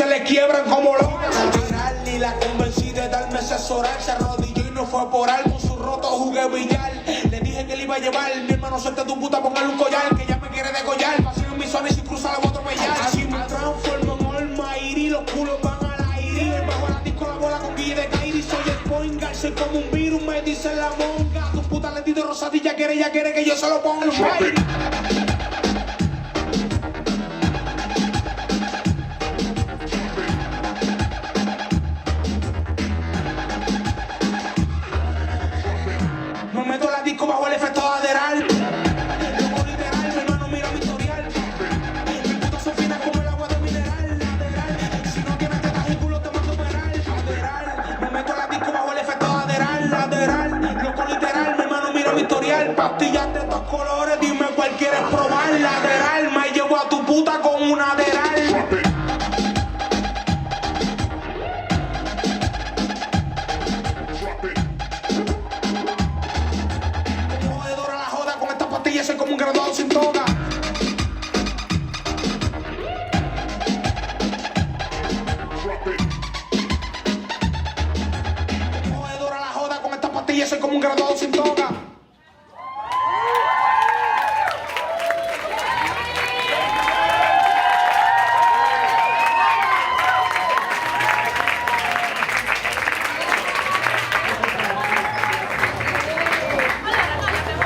se le quiebran como locas. Y la convencí de darme asesorar. Se arrodilló y no fue por algo. Su roto jugué billar. Le dije que le iba a llevar. Mi hermano, suelta tu puta, póngale un collar. Que ya me quiere degollar. Vacío en mis zonas y si cruza la voy a atropellar. Así me transformo en Almighty. Los culos van al aire. Bajo la disco la bola con Guille de Kairi. Soy el poingal, soy como un virus. Me dice la monga. Tu puta le di de rosadilla. Ya quiere que yo se lo ponga. Me meto la disco bajo el efecto Adderall. Loco literal, mi hermano mira mi historial. Mi puta son finas como el agua de mineral. Adderall, si no tienes tetas y culo te mando a operar. Adderall, me meto la disco bajo el efecto Adderall. Adderall, loco literal, mi hermano mira mi historial. Pastillas de estos colores, dime cuál quieres probar. Adderall, me llevo a tu puta con una Adderall. Soy como un graduado sin toga. Jodedora la joda con esta pastilla, soy como un graduado sin